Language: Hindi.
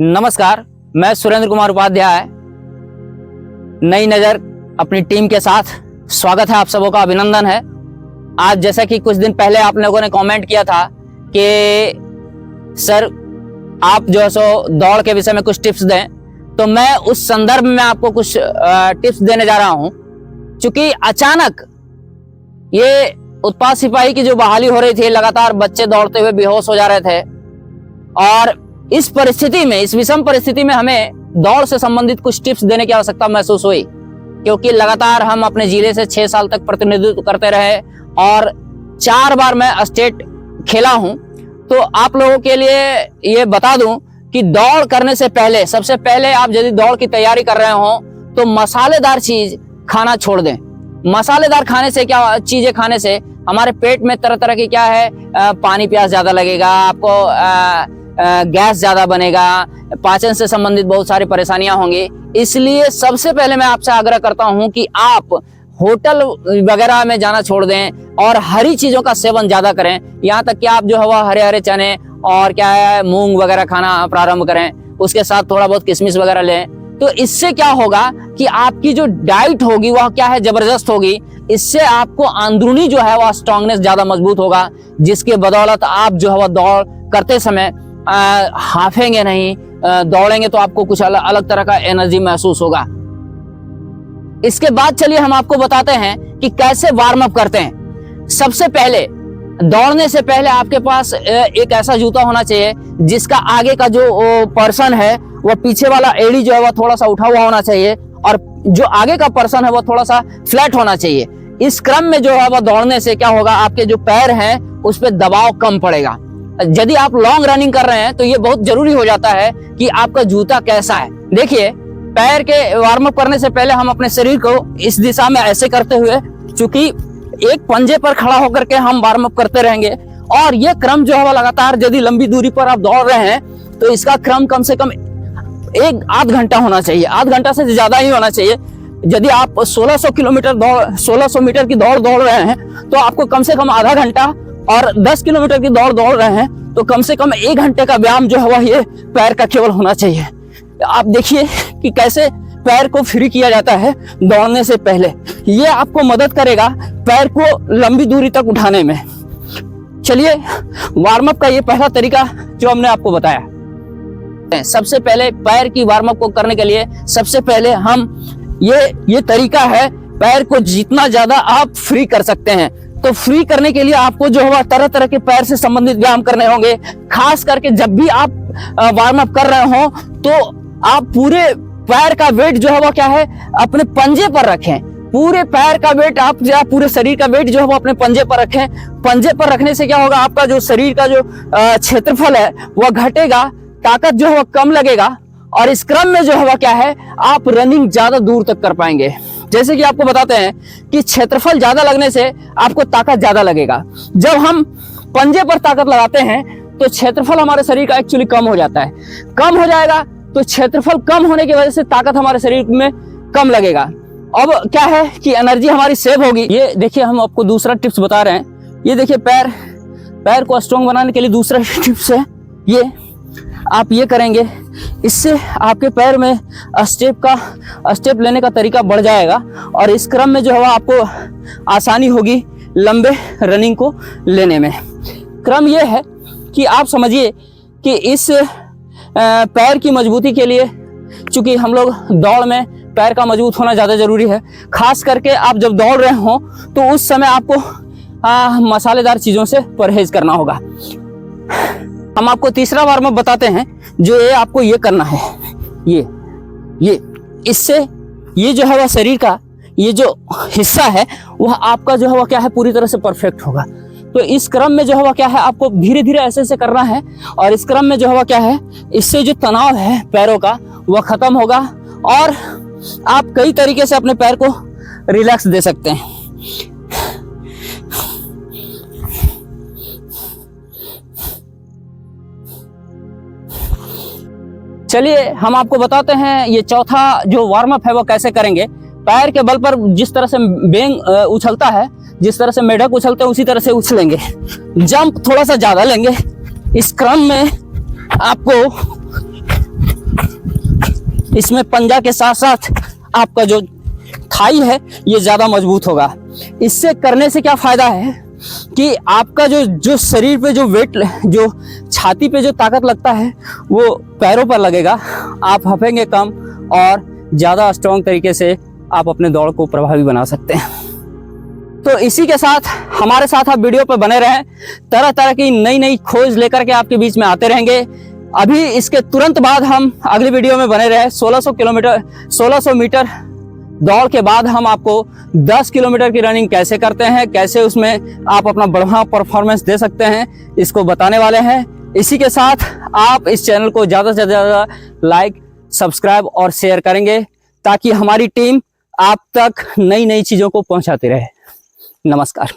नमस्कार, मैं सुरेंद्र कुमार उपाध्याय नई नज़र अपनी टीम के साथ स्वागत है। आप सबों का अभिनंदन है। आज जैसा कि कुछ दिन पहले आप लोगों ने कमेंट किया था कि सर आप जो है सो दौड़ के विषय में कुछ टिप्स दें, तो मैं उस संदर्भ में आपको कुछ टिप्स देने जा रहा हूं। क्योंकि अचानक ये उत्पाद सिपाही की जो बहाली हो रही थी, लगातार बच्चे दौड़ते हुए बेहोश हो जा रहे थे और इस परिस्थिति में, इस विषम परिस्थिति में हमें दौड़ से संबंधित कुछ टिप्स देने की आवश्यकता महसूस हुई। क्योंकि लगातार हम अपने जिले से 6 साल तक प्रतिनिधित्व करते रहे और 4 बार मैं स्टेट खेला हूं। तो आप लोगों के लिए ये बता दूं कि दौड़ करने से पहले, सबसे पहले आप यदि दौड़ की तैयारी कर रहे हो तो मसालेदार चीज खाना छोड़ दें। मसालेदार खाने से क्या, चीजें खाने से हमारे पेट में तरह तरह की क्या है, पानी प्यास ज्यादा लगेगा, आपको गैस ज्यादा बनेगा, पाचन से संबंधित बहुत सारी परेशानियां होंगी। इसलिए सबसे पहले मैं आपसे आग्रह करता हूं कि आप होटल वगैरह में जाना छोड़ दें और हरी चीजों का सेवन ज्यादा करें। यहाँ तक कि आप जो है वह हरे हरे चने और क्या है मूंग वगैरह खाना प्रारंभ करें। उसके साथ थोड़ा बहुत किशमिश वगैरह लें। तो इससे क्या होगा कि आपकी जो डाइट होगी वह क्या है, जबरदस्त होगी। इससे आपको अंदरूनी जो है वह स्ट्रांगनेस ज्यादा मजबूत होगा, जिसके बदौलत आप जो है वह दौड़ करते समय हाफेंगे नहीं, दौड़ेंगे तो आपको कुछ अलग तरह का एनर्जी महसूस होगा। इसके बाद चलिए हम आपको बताते हैं कि कैसे वार्म अप करते हैं। सबसे पहले दौड़ने से पहले आपके पास एक ऐसा जूता होना चाहिए जिसका आगे का जो पर्सन है वह पीछे वाला एड़ी जो है वह थोड़ा सा उठा हुआ होना चाहिए और जो आगे का पर्सन है वह थोड़ा सा फ्लैट होना चाहिए। इस क्रम में जो है वह दौड़ने से क्या होगा, आपके जो पैर हैं उस पर दबाव कम पड़ेगा। यदि आप लॉन्ग रनिंग कर रहे हैं तो ये बहुत जरूरी हो जाता है कि आपका जूता कैसा है। देखिए, पैर के वार्म अप करने से पहले हम अपने शरीर को इस दिशा में ऐसे करते हुए, चूंकि एक पंजे पर खड़ा होकर के हम वार्म अप करते रहेंगे और ये क्रम जो है लगातार, यदि लंबी दूरी पर आप दौड़ रहे हैं तो इसका क्रम कम से कम 1-8 घंटा होना चाहिए। 8 घंटा से ज्यादा ही होना चाहिए। यदि आप 1600 मीटर की दौड़ रहे हैं तो आपको कम से कम आधा घंटा, और 10 किलोमीटर की दौड़ रहे हैं तो कम से कम 1 घंटे का व्यायाम जो है वह ये पैर का केवल होना चाहिए। आप देखिए कि कैसे पैर को फ्री किया जाता है दौड़ने से पहले। ये आपको मदद करेगा पैर को लंबी दूरी तक उठाने में। चलिए, वार्म अप का ये पहला तरीका जो हमने आपको बताया। सबसे पहले पैर की वार्म अप को करने के लिए सबसे पहले हम ये तरीका है, पैर को जितना ज्यादा आप फ्री कर सकते हैं। तो फ्री करने के लिए आपको जो है तरह तरह के पैर से संबंधित व्यायाम करने होंगे। खास करके जब भी आप वार्म अप कर रहे हो तो आप पूरे पैर का वेट जो है वो क्या है, अपने पंजे पर रखें। पूरे पैर का वेट आप पूरे शरीर का वेट जो है वो अपने पंजे पर रखें। पंजे पर रखने से क्या होगा, आपका जो शरीर का जो क्षेत्रफल है वह घटेगा, ताकत जो है वह कम लगेगा और इस क्रम में जो है वह क्या है, आप रनिंग ज्यादा दूर तक कर पाएंगे। जैसे कि आपको बताते हैं कि क्षेत्रफल ज्यादा लगने से आपको ताकत ज्यादा लगेगा। जब हम पंजे पर ताकत लगाते हैं तो क्षेत्रफल हमारे शरीर का एक्चुअली कम हो जाता है। कम हो जाएगा तो क्षेत्रफल कम होने की वजह से ताकत हमारे शरीर में कम लगेगा। अब क्या है कि एनर्जी हमारी सेव होगी। ये देखिए, हम आपको दूसरा टिप्स बता रहे हैं। ये देखिए, पैर को स्ट्रॉन्ग बनाने के लिए दूसरा टिप्स है ये। आप ये करेंगे, इससे आपके पैर में स्टेप लेने का तरीका बढ़ जाएगा और इस क्रम में जो है आपको आसानी होगी लंबे रनिंग को लेने में। क्रम ये है कि आप समझिए कि इस पैर की मजबूती के लिए, चूंकि हम लोग दौड़ में पैर का मजबूत होना ज़्यादा जरूरी है। खास करके आप जब दौड़ रहे हो तो उस समय आपको मसालेदार चीज़ों से परहेज करना होगा। हम आपको तीसरा वार्म अप बताते हैं जो ये आपको ये करना है। ये इससे ये जो है वह शरीर का ये जो हिस्सा है वह आपका जो है वह क्या है, पूरी तरह से परफेक्ट होगा। तो इस क्रम में जो है वह क्या है, आपको धीरे धीरे ऐसे करना है और इस क्रम में जो है वह क्या है, इससे जो तनाव है पैरों का वह खत्म होगा और आप कई तरीके से अपने पैर को रिलैक्स दे सकते हैं। चलिए, हम आपको बताते हैं ये चौथा जो वार्म अप है वो कैसे करेंगे। पैर के बल पर जिस तरह से बेंग उछलता है, जिस तरह से मेढक उछलते हैं उसी तरह से उछलेंगे। जंप थोड़ा सा ज्यादा लेंगे। इस क्रम में आपको इसमें पंजा के साथ साथ आपका जो थाई है ये ज्यादा मजबूत होगा। इससे करने से क्या फायदा है कि आपका जो शरीर पे जो वेट, जो छाती पे जो ताकत लगता है वो पैरों पर लगेगा। आप हफेंगे कम और ज्यादा स्ट्रॉन्ग तरीके से आप अपने दौड़ को प्रभावी बना सकते हैं। तो इसी के साथ हमारे साथ आप वीडियो पर बने रहें, तरह तरह की नई नई खोज लेकर के आपके बीच में आते रहेंगे। अभी इसके तुरंत बाद हम अगली वीडियो में बने रहे। 1600 मीटर दौड़ के बाद हम आपको 10 किलोमीटर की रनिंग कैसे करते हैं, कैसे उसमें आप अपना बढ़िया परफॉर्मेंस दे सकते हैं, इसको बताने वाले हैं। इसी के साथ आप इस चैनल को ज़्यादा से ज़्यादा लाइक, सब्सक्राइब और शेयर करेंगे ताकि हमारी टीम आप तक नई नई चीज़ों को पहुंचाती रहे। नमस्कार।